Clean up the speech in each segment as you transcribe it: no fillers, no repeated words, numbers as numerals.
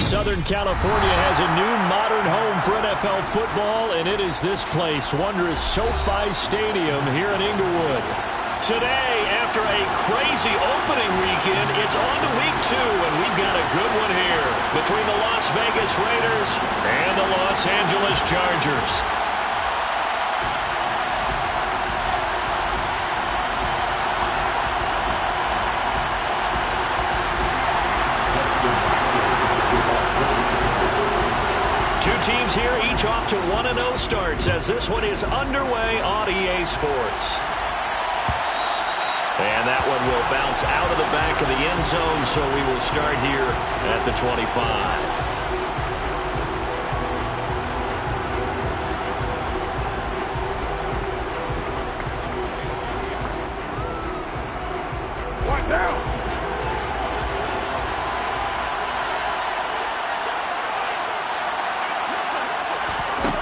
Southern California has a new modern home for NFL football, and it is this place, wondrous SoFi Stadium here in Inglewood. Today, after a crazy opening weekend, it's on to week 2, and we've got a good one here between the Las Vegas Raiders and the Los Angeles Chargers. Two teams here, each off to 1-0 starts as this one is underway on EA Sports. And that one will bounce out of the back of the end zone, so we will start here at the 25.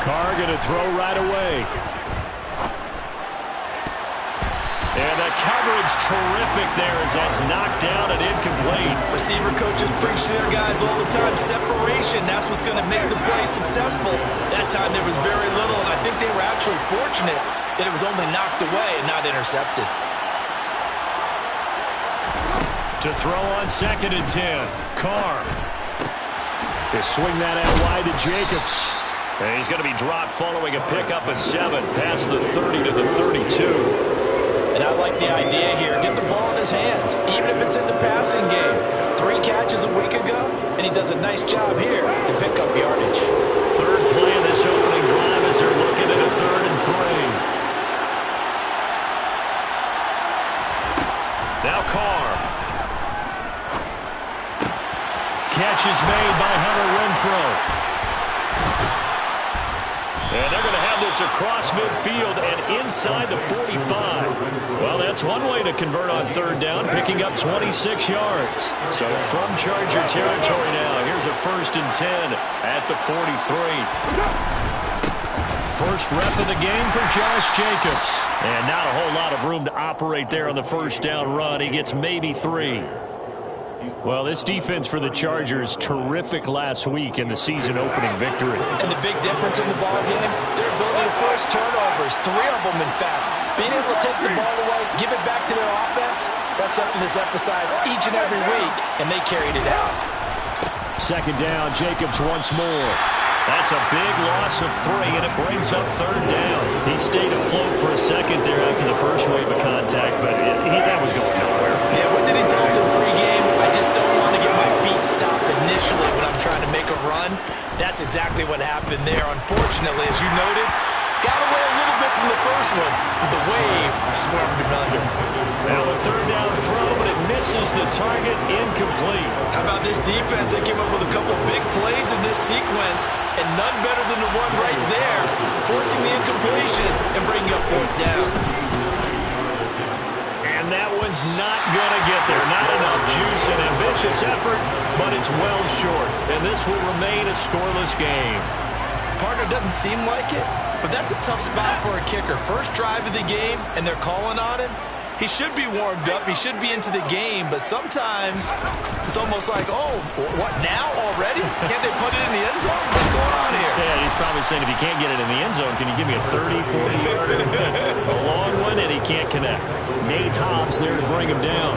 Carr going to throw right away. And the coverage terrific there as that's knocked down and incomplete. Receiver coaches preach to their guys all the time. Separation, that's what's going to make the play successful. That time there was very little, and I think they were actually fortunate that it was only knocked away and not intercepted. To throw on 2nd and 10. Carr. They swing that out wide to Jacobs. And he's going to be dropped following a pickup of 7 past the 30 to the 32. And I like the idea here. Get the ball in his hands, even if it's in the passing game. 3 catches a week ago, and he does a nice job here to pick up yardage. Third play of this opening drive as they're looking at a 3rd and 3. Now Carr. Catch is made by Hunter Renfrow. And they're going to have this across midfield and inside the 45. Well, that's one way to convert on 3rd down, picking up 26 yards. So from Charger territory now, here's a 1st and 10 at the 43. First rep of the game for Josh Jacobs. And not a whole lot of room to operate there on the 1st down run. He gets maybe 3. Well, this defense for the Chargers, terrific last week in the season-opening victory. And the big difference in the ballgame, their ability to force turnovers, 3 of them, in fact. Being able to take the ball away, give it back to their offense, that's something that's emphasized each and every week, and they carried it out. 2nd down, Jacobs once more. That's a big loss of 3, and it brings up 3rd down. He stayed afloat for a second there after the first wave of contact, but that was going nowhere. Yeah, what did he tell us in pregame? I just don't want to get my feet stopped initially when I'm trying to make a run. That's exactly what happened there. Unfortunately, as you noted, got away a little bit from the first one, but the wave swarmed him under. Now a 3rd down throw, but it misses the target, incomplete. How about this defense? They came up with a couple big plays in this sequence, and none better than the one right there, forcing the incompletion and bringing up 4th down. And that one's not going to get there. Not enough juice and ambitious effort, but it's well short. And this will remain a scoreless game. Partner doesn't seem like it, but that's a tough spot for a kicker. First drive of the game, and they're calling on him. He should be warmed up. He should be into the game, but sometimes it's almost like, oh, what, now already? Can't they put it in the end zone? What's going on here? Yeah, he's probably saying if you can't get it in the end zone, can you give me a 30, 40-yarder? A long one, and he can't connect. Nate Hobbs there to bring him down.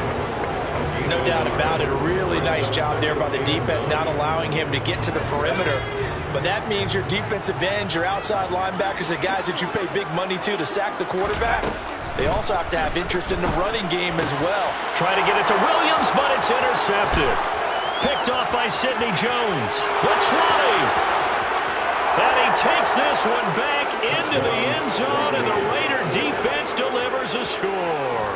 No doubt about it. A really nice job there by the defense, not allowing him to get to the perimeter. But that means your defensive ends, your outside linebackers, the guys that you pay big money to sack the quarterback, they also have to have interest in the running game as well. Try to get it to Williams, but it's intercepted. Picked off by Sidney Jones. The 20. And he takes this one back into the end zone, and the Raider defense delivers a score.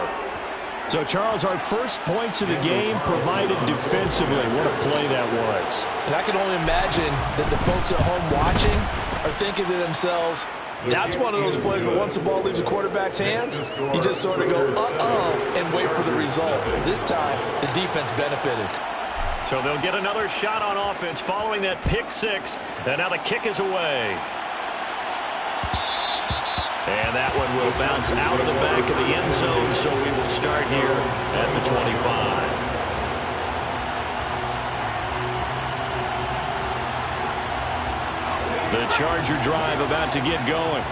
So, Charles, our first points of the game provided defensively. What a play that was. And I can only imagine that the folks at home watching are thinking to themselves, that's one of those plays where once the ball leaves the quarterback's hands, you just sort of go, uh-oh, and wait for the result. This time, the defense benefited. So they'll get another shot on offense following that pick 6. And now the kick is away. And that one will bounce out of the back of the end zone, so we will start here at the 25. The Charger drive about to get going.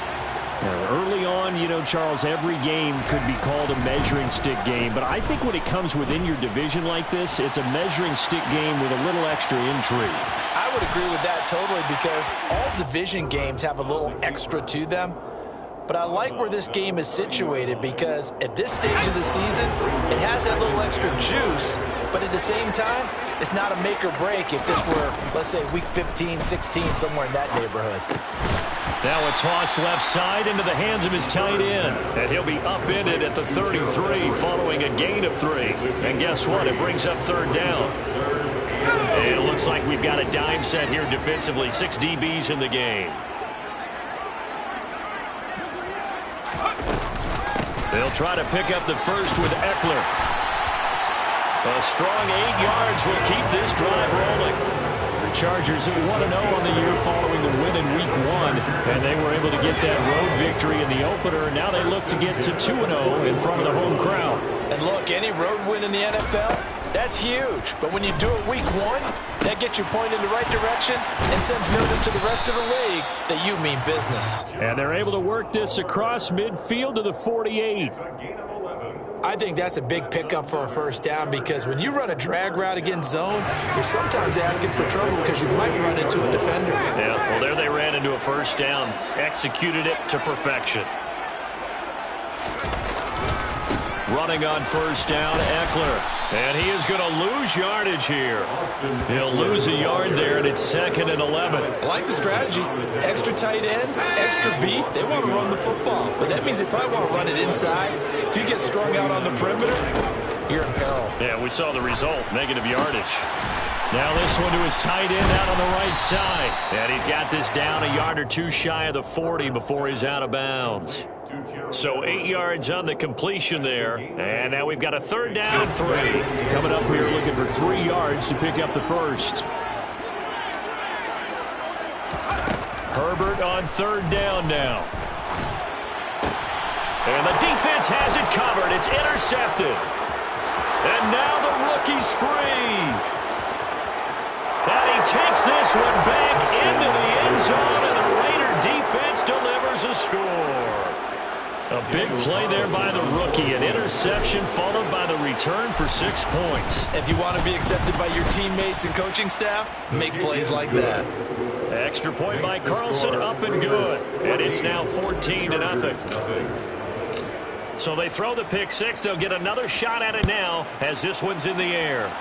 Now, early on, you know, Charles, every game could be called a measuring stick game. But I think when it comes within your division like this, it's a measuring stick game with a little extra intrigue. I would agree with that totally because all division games have a little extra to them. But I like where this game is situated because at this stage of the season, it has that little extra juice. But at the same time, it's not a make or break if this were, let's say, week 15, 16, somewhere in that neighborhood. Now a toss left side into the hands of his tight end. And he'll be upended at the 33 following a gain of 3. And guess what? It brings up third down. And it looks like we've got a dime set here defensively. 6 DBs in the game. They'll try to pick up the first with Eckler. A strong 8 yards will keep this drive rolling. The Chargers at 1-0 on the year following the win in Week 1, and they were able to get that road victory in the opener, and now they look to get to 2-0 in front of the home crowd. And look, any road win in the NFL, that's huge. But when you do it Week 1, that gets you pointed in the right direction and sends notice to the rest of the league that you mean business. And they're able to work this across midfield to the 48. I think that's a big pickup for a first down because when you run a drag route against zone, you're sometimes asking for trouble because you might run into a defender. Yeah, well, there they ran into a first down. Executed it to perfection. Running on first down, Eckler. And he is going to lose yardage here. He'll lose a yard there, and it's 2nd and 11. I like the strategy. Extra tight ends, extra beef. They want to run the football. But that means they probably want to run it inside. If you get strung out on the perimeter, you're in peril. Yeah, we saw the result, negative yardage. Now this one to his tight end out on the right side. And he's got this down a yard or two shy of the 40 before he's out of bounds. So 8 yards on the completion there. And now we've got a 3rd down and 3. Coming up here looking for 3 yards to pick up the first. Herbert on 3rd down now. And the defense has it covered. It's intercepted. And now the rookie's free. And he takes this one back into the end zone, and the Raider defense delivers a score. A big play there by the rookie. An interception followed by the return for 6 points. If you want to be accepted by your teammates and coaching staff, make plays like that. Extra point by Carlson, up and good. And it's now 14-0. So they throw the pick six. They'll get another shot at it now as this one's in the air.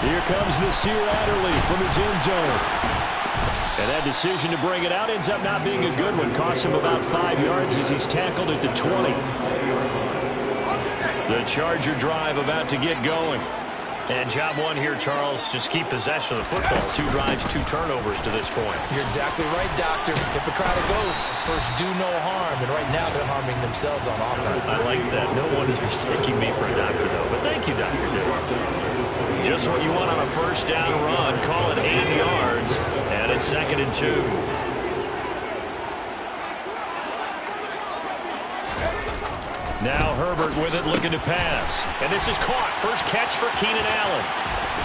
Here comes Nasir Adderley from his end zone. And that decision to bring it out ends up not being a good one. Costs him about 5 yards as he's tackled at the 20. The Charger drive about to get going. And job one here, Charles, just keep possession of the football. 2 drives, 2 turnovers to this point. You're exactly right, Doctor. Hippocratic oath. First, do no harm. And right now, they're harming themselves on offense. I like that. No one is mistaking me for a doctor, though. But thank you, Dr. Dillons. Just what you want on a first down run. Call it 8 yards. And it's 2nd and 2. Now Herbert with it, looking to pass. And this is caught. First catch for Keenan Allen.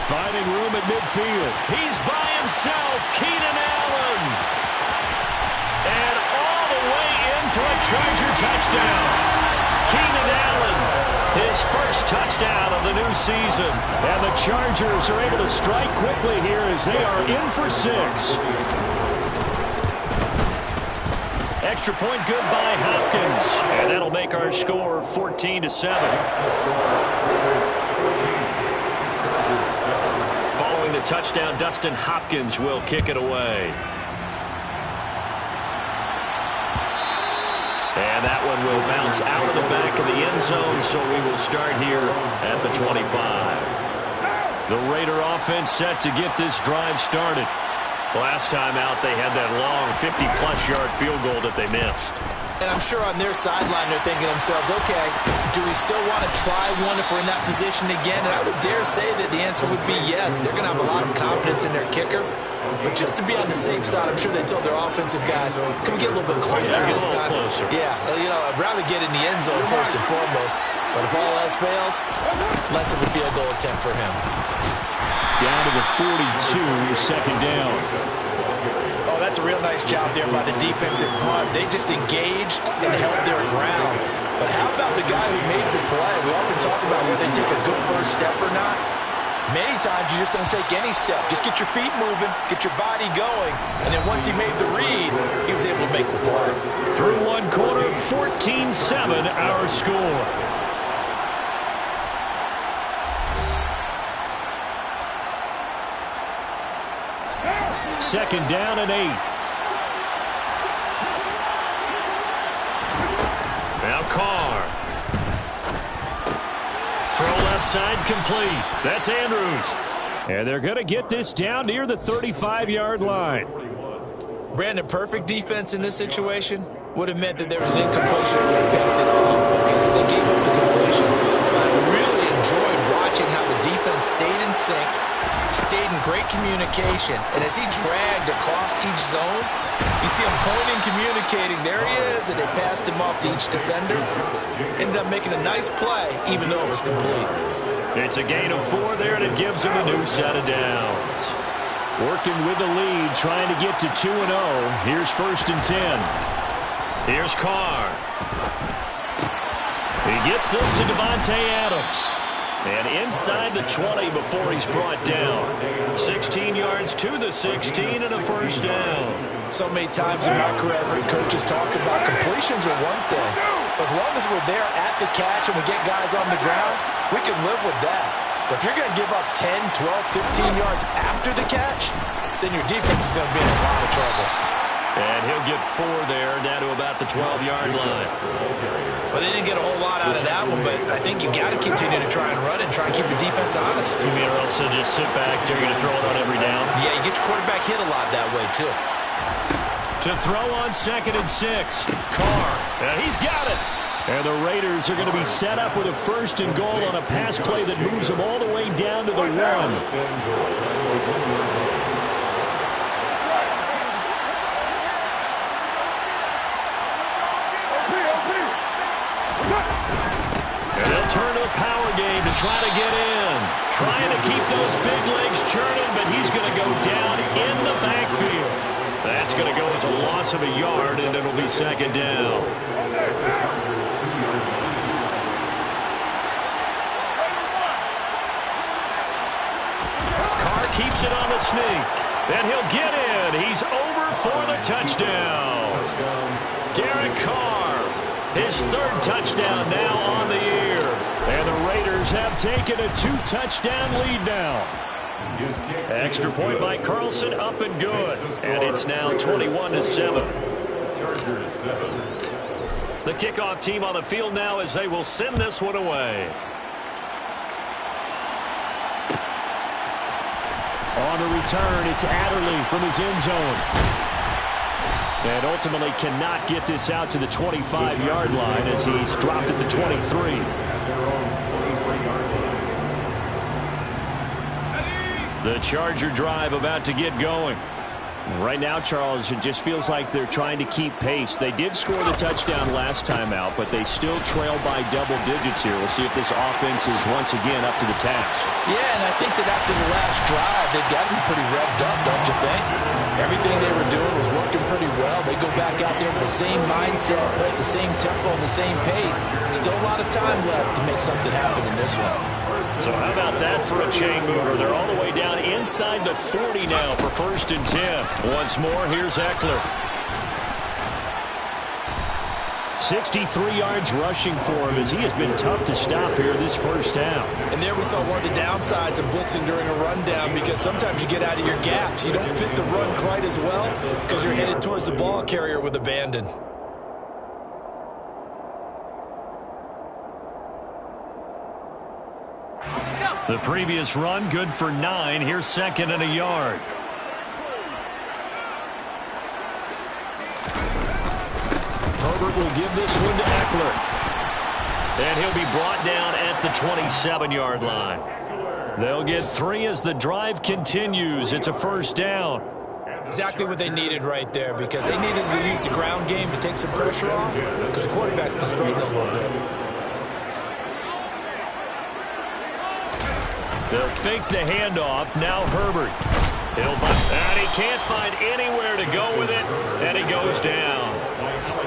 Finding room at midfield. He's by himself, Keenan Allen. And all the way in for a Charger touchdown. Keenan Allen, his first touchdown of the new season. And the Chargers are able to strike quickly here as they are in for 6. Extra point good by Hopkins. And that'll make our score 14-7. Following the touchdown, Dustin Hopkins will kick it away. And that one will bounce out of the back of the end zone, so we will start here at the 25. The Raider offense set to get this drive started. Last time out, they had that long 50-plus yard field goal that they missed. And I'm sure on their sideline, they're thinking to themselves, okay, do we still want to try one if we're in that position again? And I would dare say that the answer would be yes. They're going to have a lot of confidence in their kicker. But just to be on the safe side, I'm sure they told their offensive guys, can we get a little bit closer this time? Closer. Yeah, you know, I'd rather get in the end zone first and foremost. But if all else fails, less of a field goal attempt for him. down to the 42, second down. Oh, that's a real nice job there by the defensive front. They just engaged and held their ground. But how about the guy who made the play? We often talk about whether they take a good first step or not. Many times you just don't take any step. Just get your feet moving, get your body going, and then once he made the read, he was able to make the play. Through one quarter, 14-7 our score. Second down and 8. Now Carr. Throw left side complete. That's Andrews. And they're going to get this down near the 35-yard line. Brandon, perfect defense in this situation would have meant that there was an incompletion that would have picked it off. Okay, so they gave up the completion. But I really enjoyed watching how the defense stayed in sync, stayed in great communication, and as he dragged across each zone, you see him pointing, communicating. There he is, and they passed him off to each defender. Ended up making a nice play, even though it was complete. It's a gain of 4 there, and it gives him a new set of downs. Working with the lead, trying to get to 2-0. Here's 1st and 10. Here's Carr. He gets this to Devontae Adams. And inside the 20 before he's brought down. 16 yards to the 16 and a first down. So many times in my career, I've heard coaches talk about completions are one thing. As long as we're there at the catch and we get guys on the ground, we can live with that. But if you're going to give up 10, 12, 15 yards after the catch, then your defense is going to be in a lot of trouble. And he'll get 4 there, down to about the 12-yard line. Well, they didn't get a whole lot out of that one, but I think you got to continue to try and run and try and keep the defense honest. You mean or else just sit back, they're going to throw it on every down? Yeah, you get your quarterback hit a lot that way, too. To throw on 2nd and 6. Carr. And he's got it. And the Raiders are going to be set up with a 1st and goal on a pass play that moves them all the way down to the 1. And they'll turn to the power game to try to get in. Trying to keep those big legs churning, but he's going to go down in the backfield. That's going to go as a loss of a yard, and it'll be 2nd down. Carr keeps it on the sneak. And he'll get in. He's over for the touchdown. Derek Carr. His 3rd touchdown now on the year. And the Raiders have taken a 2-touchdown lead now. Extra point by Carlson, up and good. And it's now 21-7. The kickoff team on the field now as they will send this one away. On the return, it's Adderley from his end zone. And ultimately cannot get this out to the 25-yard line as he's dropped at the 23. The Charger drive about to get going. Right now, Charles, it just feels like they're trying to keep pace. They did score the touchdown last time out, but they still trail by double digits here. We'll see if this offense is once again up to the task. Yeah, and I think that after the last drive, they've got to be pretty revved up, don't you think? Everything they were doing was working pretty well. They go back out there with the same mindset, play at the same tempo and the same pace. Still a lot of time left to make something happen in this one. So how about that for a chain mover? They're all the way down inside the 40 now for 1st and 10. Once more, here's Eckler. 63 yards rushing for him as he has been tough to stop here this first half. And there we saw one of the downsides of blitzing during a rundown, because sometimes you get out of your gaps. You don't fit the run quite as well because you're headed towards the ball carrier with abandon. The previous run, good for 9. Here's 2nd and a yard. Herbert will give this one to Eckler. And he'll be brought down at the 27-yard line. They'll get 3 as the drive continues. It's a 1st down. Exactly what they needed right there, because they needed to use the ground game to take some pressure off, because the quarterback's been struggling a little bit. They'll fake the handoff. Now Herbert. And he can't find anywhere to go with it, and he goes down.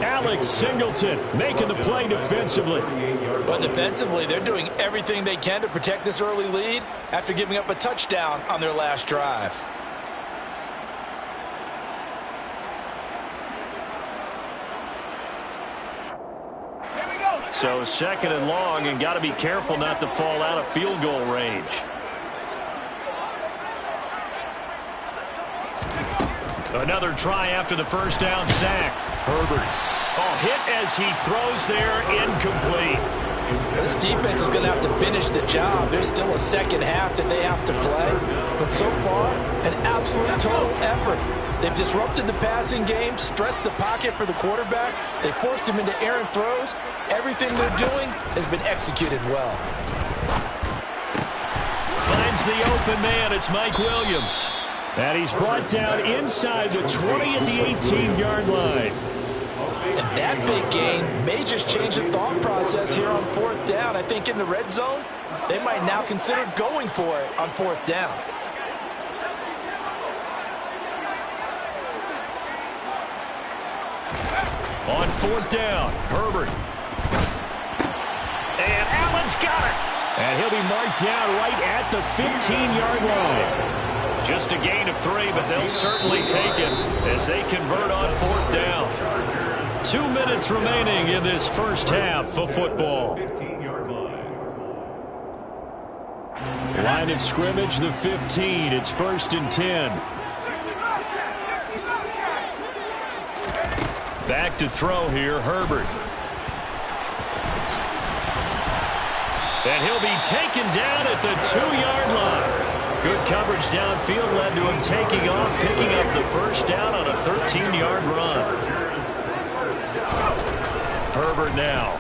Alex Singleton making the play defensively. Well, defensively, they're doing everything they can to protect this early lead after giving up a touchdown on their last drive. So 2nd and long, and got to be careful not to fall out of field goal range. Another try after the first down sack. Herbert. Oh, hit as he throws there, incomplete. This defense is going to have to finish the job. There's still a second half that they have to play. But so far, an absolute total effort. They've disrupted the passing game, stressed the pocket for the quarterback. They forced him into errant throws. Everything they're doing has been executed well. Finds the open man. It's Mike Williams. And he's brought down inside the 20 at the 18-yard line. And that big gain may just change the thought process here on 4th down. I think in the red zone, they might now consider going for it on 4th down. On 4th down, Herbert. And Allen's got it. And he'll be marked down right at the 15-yard line. Just a gain of 3, but they'll certainly take it as they convert on 4th down. 2 minutes remaining in this first half of football. Line of scrimmage, the 15. It's 1st and 10. Back to throw here, Herbert. And he'll be taken down at the 2-yard line. Good coverage downfield led to him taking off, picking up the first down on a 13-yard run. Herbert now.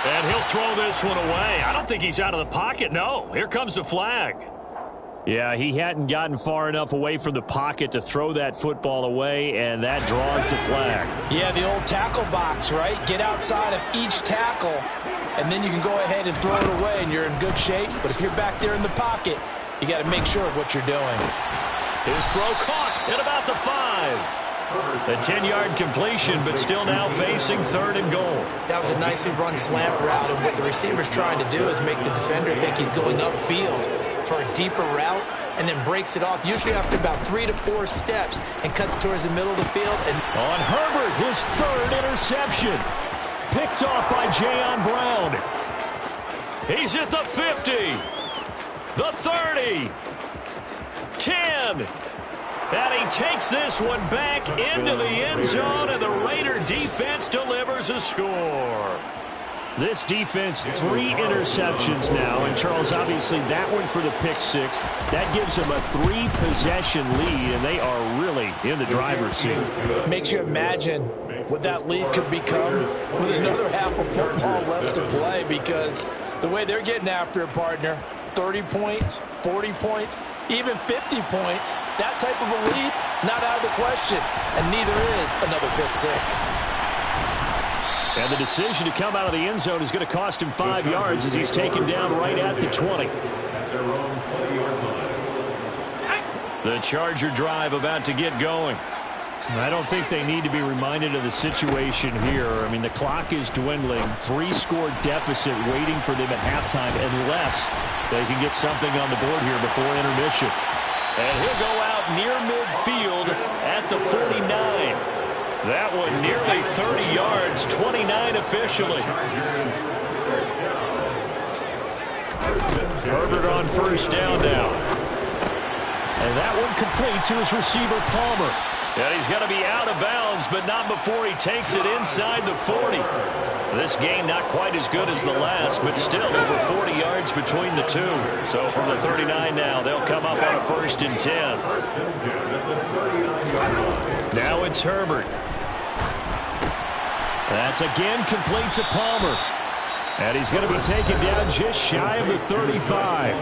And he'll throw this one away. I don't think he's out of the pocket. No, here comes the flag. Yeah, he hadn't gotten far enough away from the pocket to throw that football away, and that draws the flag. Yeah, the old tackle box, right? Get outside of each tackle, and then you can go ahead and throw it away, and you're in good shape. But if you're back there in the pocket, you got to make sure of what you're doing. His throw caught at about the 5. A 10-yard completion, but still now facing 3rd and goal. That was a nicely run slant route, and what the receiver's trying to do is make the defender think he's going upfield for a deeper route, and then breaks it off, usually after about 3 to 4 steps, and cuts towards the middle of the field. And on Herbert, his 3rd interception. Picked off by Jayon Brown. He's at the 50. The 30. 10. And he takes this one back into the end zone, and the Raider defense delivers a score. This defense, 3 interceptions now. And, Charles, obviously that one for the pick 6. That gives them a 3-possession lead, and they are really in the driver's seat. Makes you imagine what that lead could become with another half of football left to play, because the way they're getting after it, partner, 30 points, 40 points, even 50 points, that type of a lead, not out of the question. And neither is another pick 6. And the decision to come out of the end zone is going to cost him 5 yards as he's taken down right at the 20. The Charger drive about to get going. I don't think they need to be reminded of the situation here. I mean, the clock is dwindling. 3-score deficit waiting for them at halftime unless they can get something on the board here before intermission. And he'll go out near midfield at the 49. That one nearly 30 yards, 29 officially. Herbert on 1st down now. And that one complete to his receiver, Palmer. And he's going to be out of bounds, but not before he takes it inside the 40. This gain not quite as good as the last, but still over 40 yards between the two. So from the 39 now, they'll come up on a 1st and 10. Now it's Herbert. That's again complete to Palmer. And he's going to be taken down just shy of the 35.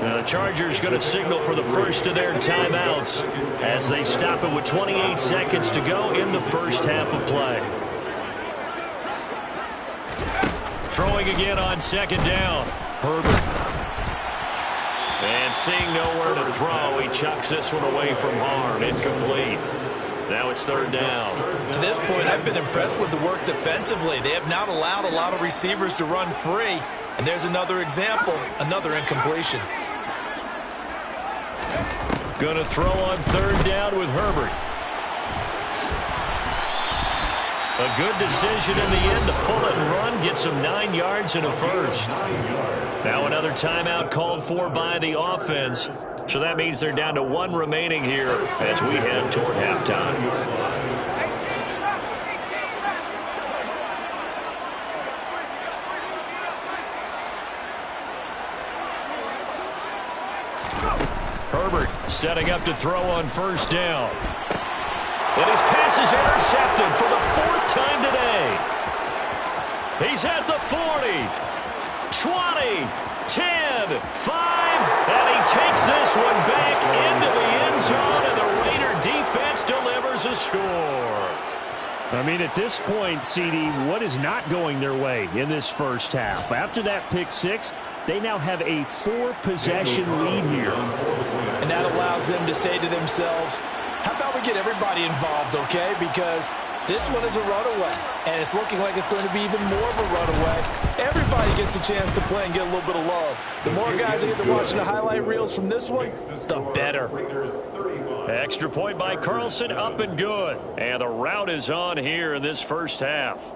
Now the Chargers going to signal for the first of their timeouts as they stop it with 28 seconds to go in the first half of play. Throwing again on 2nd down. Herbert. And seeing nowhere to throw, he chucks this one away from harm. Incomplete. Now it's third down. To this point, I've been impressed with the work defensively. They have not allowed a lot of receivers to run free. And there's another example, another incompletion. Going to throw on third down with Herbert. A good decision in the end to pull it and run, get some 9 yards and a first. Now another timeout called for by the offense. So that means they're down to 1 remaining here as we head toward halftime. Herbert setting up to throw on first down. And his pass is intercepted for the 4th time today. He's at the 40, 20, 10, 5, and he takes this one back into the end zone, and the Raider defense delivers a score. I mean, at this point, CD, what is not going their way in this first half? After that pick 6, they now have a 4-possession lead here. And that allows them to say to themselves, how about we get everybody involved, okay? Because this one is a runaway, and it's looking like it's going to be even more of a runaway. Everybody gets a chance to play and get a little bit of love. The more guys that get to watching the highlight reels from this one, the better. Extra point by Carlson, up and good. And the route is on here in this first half.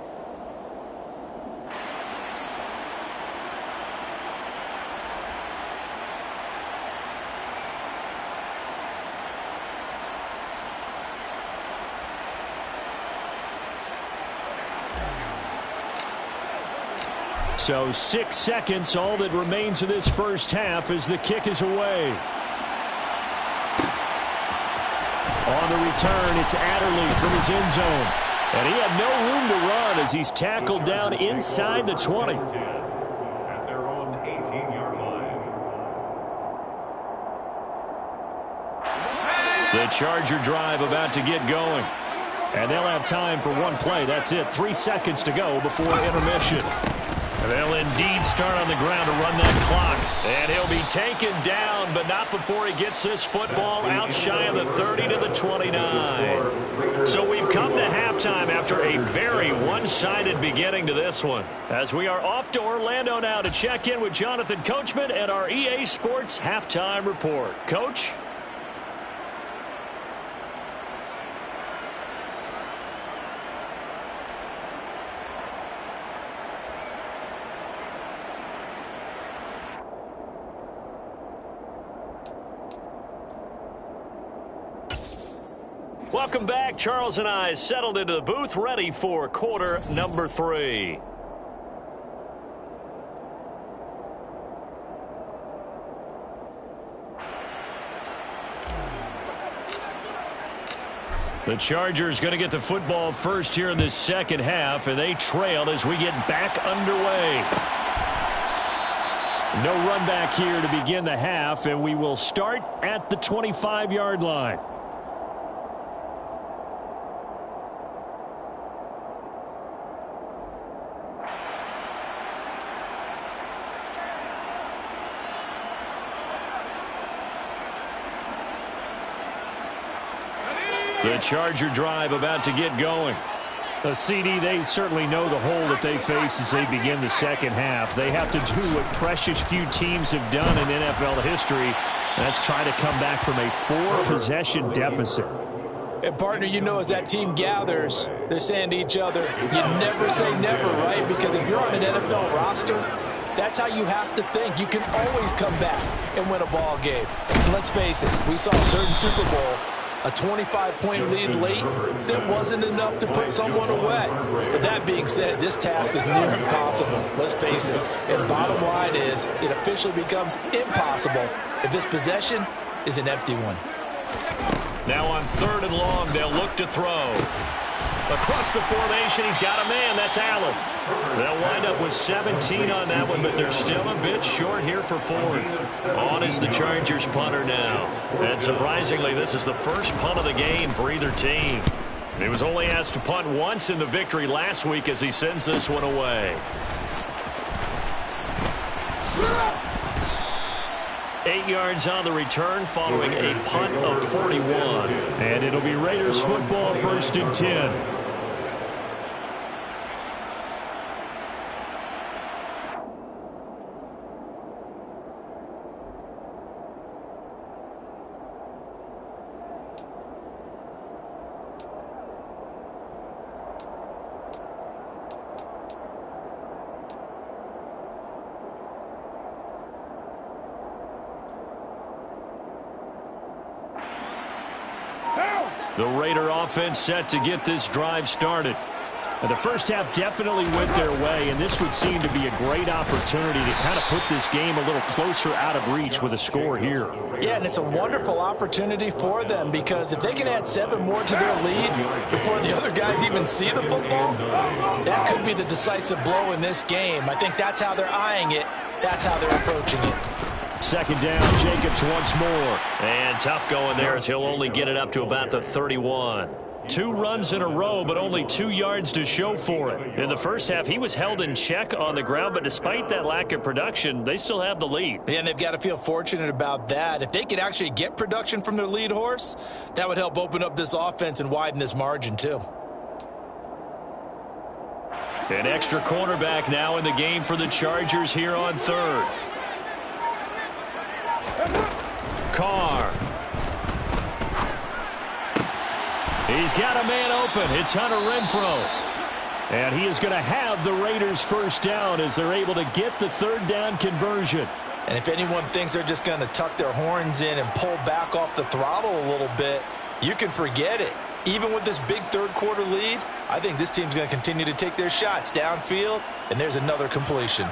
So 6 seconds, all that remains of this first half as the kick is away. On the return, it's Adderley from his end zone. And he had no room to run as he's tackled down inside the 20. At their own 18-yard line. The Charger drive about to get going. And they'll have time for one play. That's it. 3 seconds to go before intermission. They'll indeed start on the ground to run that clock. And he'll be taken down, but not before he gets this football out shy of the 30 to the 29. So we've come to halftime after a very one-sided beginning to this one. As we are off to Orlando now to check in with Jonathan Coachman and our EA Sports Halftime Report. Coach? Welcome back. Charles and I settled into the booth, ready for quarter number 3. The Chargers going to get the football first here in this second half, and they trail as we get back underway. No run back here to begin the half, and we will start at the 25-yard line. The Charger drive about to get going. The CD, they certainly know the hole that they face as they begin the second half. They have to do what precious few teams have done in NFL history. That's try to come back from a 4-possession deficit. And, partner, you know, as that team gathers, they're saying to each other, you never say never, right? Because if you're on an NFL roster, that's how you have to think. You can always come back and win a ball game. And let's face it, we saw a certain Super Bowl, a 25-point lead late, that wasn't enough to put someone away. But that being said, this task is near impossible. Let's face it. And bottom line is, it officially becomes impossible if this possession is an empty one. Now on 3rd and long, they'll look to throw. Across the formation, he's got a man. That's Allen. They'll wind up with 17 on that one, but they're still a bit short here for 4th. On is the Chargers punter now. And surprisingly, this is the first punt of the game for either team. He was only asked to punt once in the victory last week as he sends this one away. 8 yards on the return following a punt of 41. And it'll be Raiders football, 1st and 10. The Raider offense set to get this drive started. And the first half definitely went their way, and this would seem to be a great opportunity to kind of put this game a little closer out of reach with a score here. Yeah, and it's a wonderful opportunity for them, because if they can add 7 more to their lead before the other guys even see the football, that could be the decisive blow in this game. I think that's how they're eyeing it. That's how they're approaching it. 2nd down, Jacobs once more. And tough going there as he'll only get it up to about the 31. 2 runs in a row, but only 2 yards to show for it. In the first half, he was held in check on the ground, but despite that lack of production, they still have the lead. Yeah, and they've got to feel fortunate about that. If they could actually get production from their lead horse, that would help open up this offense and widen this margin too. An extra cornerback now in the game for the Chargers here on 3rd. Carr. He's got a man open. It's Hunter Renfrow. And he is going to have the Raiders 1st down as they're able to get the 3rd down conversion. And if anyone thinks they're just going to tuck their horns in and pull back off the throttle a little bit, you can forget it. Even with this big 3rd quarter lead, I think this team's going to continue to take their shots downfield, and there's another completion.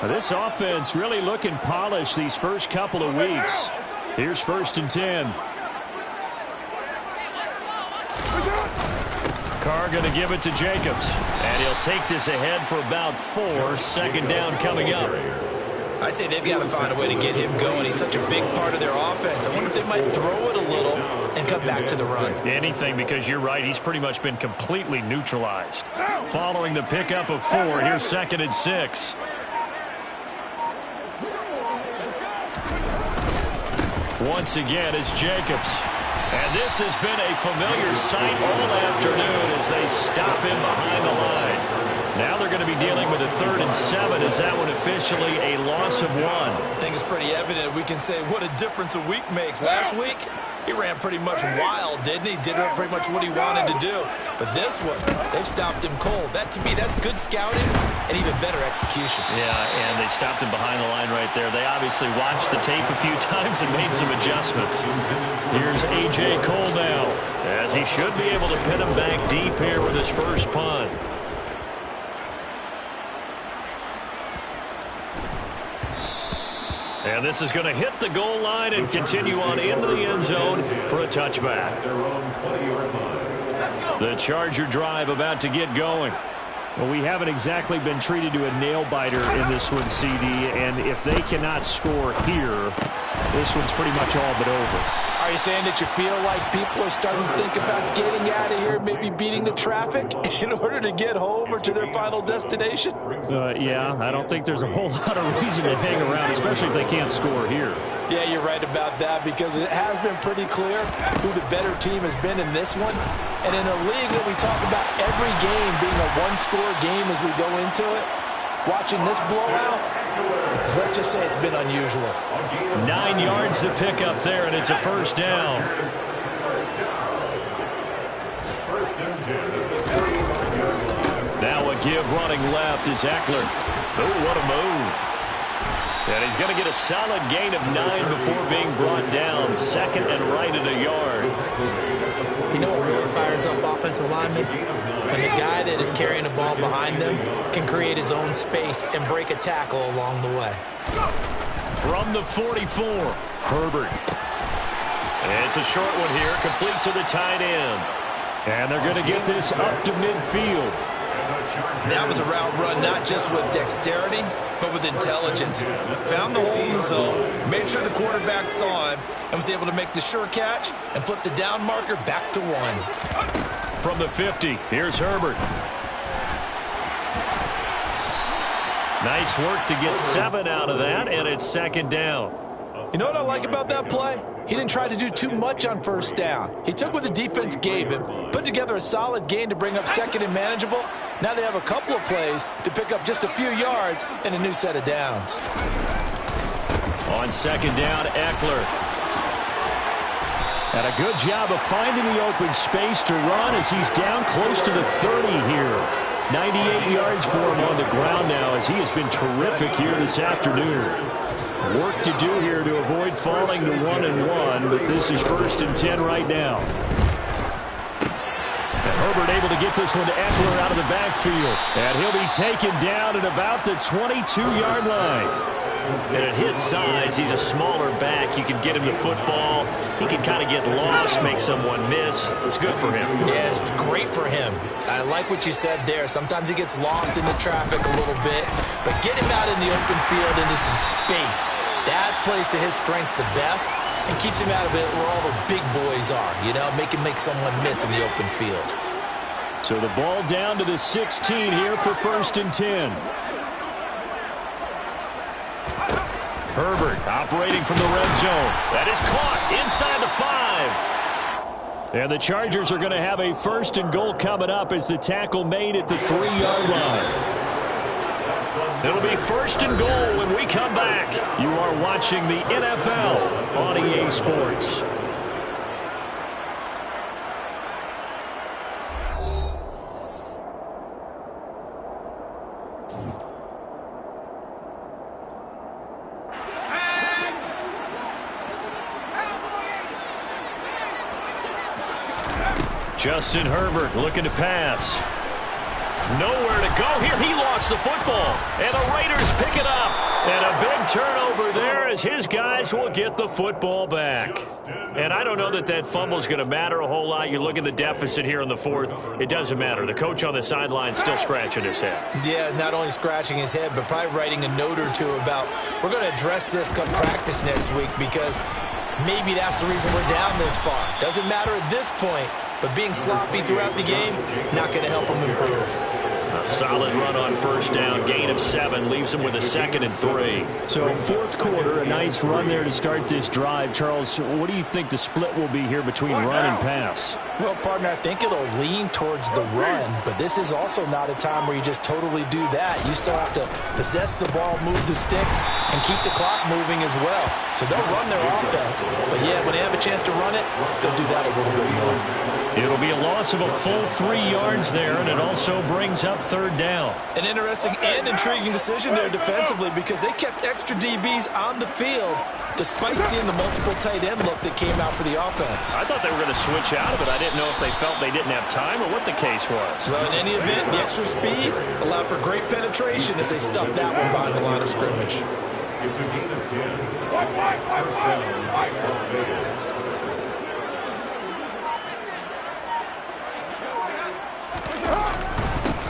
This offense really looking polished these first couple of weeks. Here's 1st and 10. Carr going to give it to Jacobs. And he'll take this ahead for about 4. 2nd down coming up. I'd say they've got to find a way to get him going. He's such a big part of their offense. I wonder if they might throw it a little and come back to the run. Anything, because you're right. He's pretty much been completely neutralized. Following the pickup of 4, here's 2nd and 6. Once again, it's Jacobs. And this has been a familiar sight all afternoon as they stop him behind the line. Now they're going to be dealing with a 3rd and 7. Is that one officially a loss of 1? I think it's pretty evident. We can say what a difference a week makes. Last week, he ran pretty much wild, didn't he? Did pretty much what he wanted to do. But this one, they've stopped him cold. That, to me, that's good scouting and even better execution. Yeah, and they stopped him behind the line right there. They obviously watched the tape a few times and made some adjustments. Here's A.J. Cole now, as he should be able to pin him back deep here with his first punt. And this is going to hit the goal line and continue on into the end zone for a touchback. The Charger drive about to get going. Well, we haven't exactly been treated to a nail-biter in this one, CD, and if they cannot score here, this one's pretty much all but over. Are you saying that you feel like people are starting to think about getting out of here, maybe beating the traffic in order to get home or to their final destination? Yeah, I don't think there's a whole lot of reason to hang around, especially if they can't score here. Yeah, you're right about that, because it has been pretty clear who the better team has been in this one. And in a league that we talk about every game being a one-score game as we go into it, watching this blowout, let's just say it's been unusual. 9 yards to pick up there, and it's a 1st down. Now a give running left is Eckler. Oh, what a move. And he's going to get a solid gain of 9 before being brought down. 2nd and right at a yard. You know what really fires up offensive linemen? When the guy that is carrying the ball behind them can create his own space and break a tackle along the way. From the 44, Herbert. It's a short one here, complete to the tight end. And they're going to get this up to midfield. That was a route run not just with dexterity, but with intelligence. Found the hole in the zone, made sure the quarterback saw him, and was able to make the sure catch and flip the down marker back to 1. From the 50, here's Herbert. Nice work to get 7 out of that, and it's second down. You know what I like about that play? He didn't try to do too much on first down. He took what the defense gave him, put together a solid gain to bring up second and manageable. Now they have a couple of plays to pick up just a few yards and a new set of downs. On second down, Eckler. And a good job of finding the open space to run as he's down close to the 30 here. 98 yards for him on the ground now as he has been terrific here this afternoon. Work to do here to avoid falling to 1-1, but this is 1st and 10 right now. And Herbert able to get this one to Eckler out of the backfield. And he'll be taken down at about the 22-yard line. And at his size, he's a smaller back. You can get him the football. He can kind of get lost, make someone miss. It's good for him. Yeah, it's great for him. I like what you said there. Sometimes he gets lost in the traffic a little bit. But get him out in the open field into some space. That plays to his strengths the best and keeps him out of it where all the big boys are. You know, make someone miss in the open field. So the ball down to the 16 here for 1st and 10. Herbert operating from the red zone. That is caught inside the 5. And the Chargers are going to have a 1st and goal coming up as the tackle made at the 3-yard line. It'll be 1st and goal when we come back. You are watching the NFL on EA Sports. Justin Herbert looking to pass. Nowhere to go here. He lost the football. And the Raiders pick it up. And a big turnover there as his guys will get the football back. And I don't know that that fumble is going to matter a whole lot. You look at the deficit here in the 4th. It doesn't matter. The coach on the sideline still scratching his head. Yeah, not only scratching his head, but probably writing a note or two about we're going to address this come practice next week because maybe that's the reason we're down this far. Doesn't matter at this point. But being sloppy throughout the game, not going to help him improve. A solid run on 1st down. Gain of 7 leaves him with a 2nd and 3. So 4th quarter, a nice run there to start this drive. Charles, what do you think the split will be here between run and pass? Well, partner, I think it'll lean towards the run. But this is also not a time where you just totally do that. You still have to possess the ball, move the sticks, and keep the clock moving as well. So they'll run their offense. But, yeah, when they have a chance to run it, they'll do that a little bit more. It'll be a loss of a full 3 yards there, and it also brings up 3rd down. An interesting and intriguing decision there defensively because they kept extra DBs on the field despite seeing the multiple tight end look that came out for the offense. I thought they were going to switch out of it. I didn't know if they felt they didn't have time or what the case was. Well, in any event, the extra speed allowed for great penetration as they stuffed that one behind the line of scrimmage. It's a gain of 10.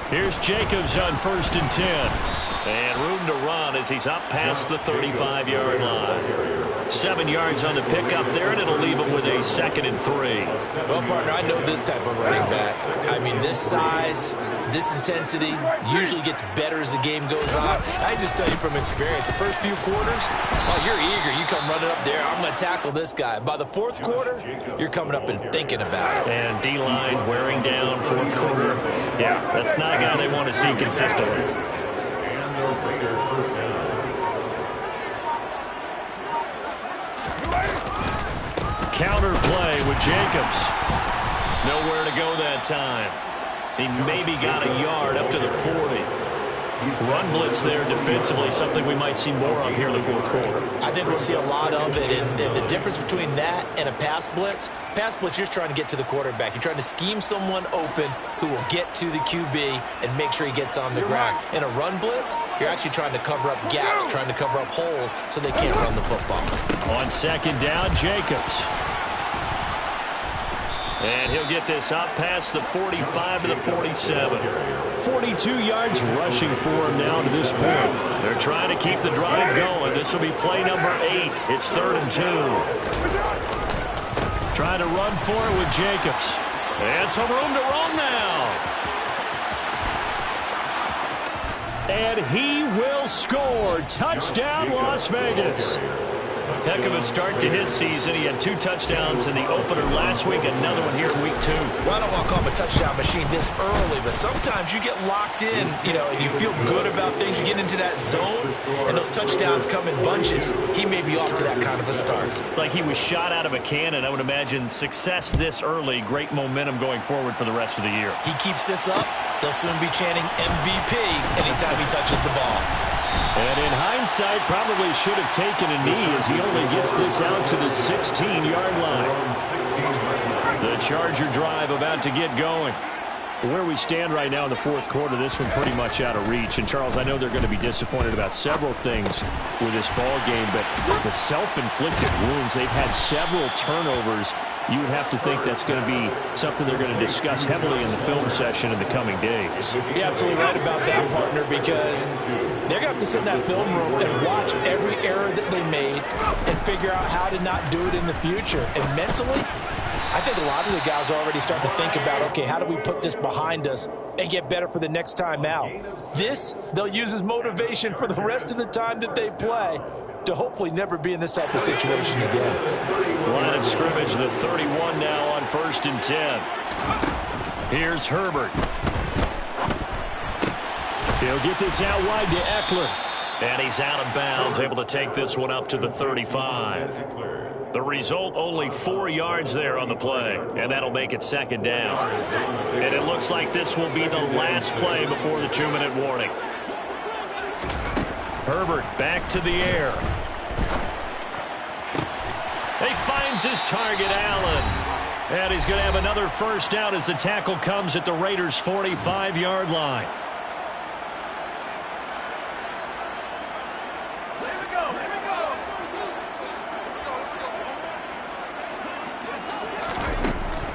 Here's Jacobs on 1st and 10. And room to run as he's up past the 35-yard line. 7 yards on the pickup there, and it'll leave him with a 2nd and 3. Well, partner, I know this type of running back. I mean, this size, this intensity usually gets better as the game goes on. I just tell you from experience, the first few quarters, oh, you're eager. You come running up there, I'm going to tackle this guy. By the 4th quarter, you're coming up and thinking about it. And D-line wearing down 4th quarter. Yeah, that's not a guy they want to see consistently. Counter play with Jacobs. Nowhere to go that time. He maybe got a yard up to the 40. Run blitz there defensively, something we might see more of here in the 4th quarter. I think we'll see a lot of it, and the difference between that and a pass blitz, you're trying to get to the quarterback. You're trying to scheme someone open who will get to the QB and make sure he gets on the ground. In a run blitz, you're actually trying to cover up gaps, trying to cover up holes so they can't run the football. On 2nd down, Jacobs. And he'll get this up past the 45 to the 47. 42 yards rushing for him now to this point. They're trying to keep the drive going. This will be play number 8. It's 3rd and 2. Trying to run for it with Jacobs. And some room to roam now. And he will score. Touchdown, Las Vegas. Heck of a start to his season. He had 2 touchdowns in the opener last week, another one here in week 2. Well, I don't want to call him a touchdown machine this early, but sometimes you get locked in, and you feel good about things. You get into that zone, and those touchdowns come in bunches. He may be off to that kind of a start. It's like he was shot out of a cannon. I would imagine success this early, great momentum going forward for the rest of the year. He keeps this up, they'll soon be chanting MVP anytime he touches the ball. And in hindsight, probably should have taken a knee as he only gets this out to the 16-yard line. The Charger drive about to get going. Where we stand right now in the fourth quarter, this one pretty much out of reach. And, Charles, I know they're going to be disappointed about several things with this ball game, but the self-inflicted wounds, they've had several turnovers. You would have to think that's going to be something they're going to discuss heavily in the film session in the coming days. You're absolutely right about that, partner, because they're going to have to sit in that film room and watch every error that they made and figure out how to not do it in the future. And mentally, I think a lot of the guys are already starting to think about, okay, how do we put this behind us and get better for the next time out? This, they'll use as motivation for the rest of the time that they play to hopefully never be in this type of situation again. Line of scrimmage, the 31 now on 1st and 10. Here's Herbert. He'll get this out wide to Eckler. And he's out of bounds, able to take this one up to the 35. The result, only 4 yards there on the play, and that'll make it 2nd down. And it looks like this will be the last play before the 2-minute warning. Herbert back to the air. He finds his target, Allen. And he's going to have another first down as the tackle comes at the Raiders' 45-yard line.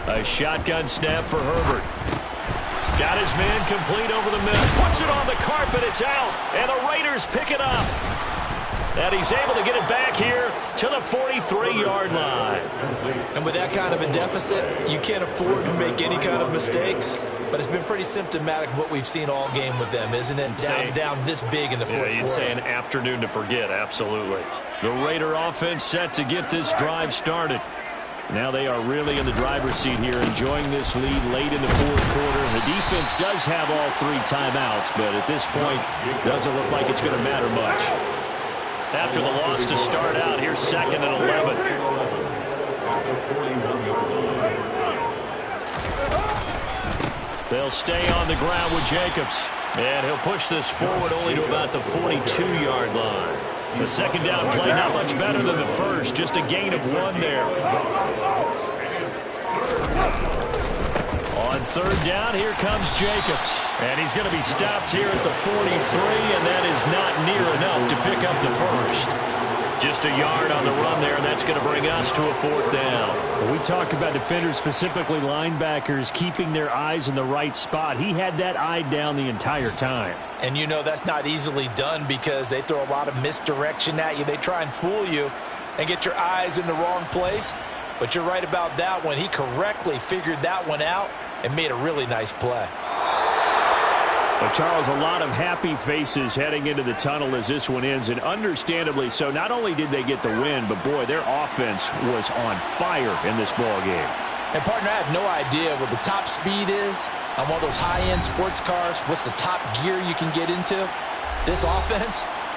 A shotgun snap for Herbert. Got his man complete over the middle. Puts it on the carpet. It's out. And the Raiders pick it up. And he's able to get it back here to the 43-yard line. And with that kind of a deficit, you can't afford to make any kind of mistakes. But it's been pretty symptomatic of what we've seen all game with them, isn't it? Down this big in the fourth quarter. You'd say an afternoon to forget, absolutely. The Raider offense set to get this drive started. Now they are really in the driver's seat here, enjoying this lead late in the fourth quarter. The defense does have all 3 timeouts, but at this point, doesn't look like it's going to matter much. After the loss to start out, here's 2nd and 11. They'll stay on the ground with Jacobs. And he'll push this forward only to about the 42-yard line. The 2nd down play not much better than the first, just a gain of 1 there. On 3rd down, here comes Jacobs. And he's going to be stopped here at the 43, and that is not near enough to pick up the first. Just a yard on the run there, and that's going to bring us to a 4th down. When we talk about defenders, specifically linebackers, keeping their eyes in the right spot, he had that eye down the entire time. And you know that's not easily done because they throw a lot of misdirection at you. They try and fool you and get your eyes in the wrong place. But you're right about that one. He correctly figured that one out and made a really nice play. Well, Charles, a lot of happy faces heading into the tunnel as this one ends, and understandably so. Not only did they get the win, but, boy, their offense was on fire in this ball game. And, partner, I have no idea what the top speed is on one of those high-end sports cars. What's the top gear you can get into? This offense,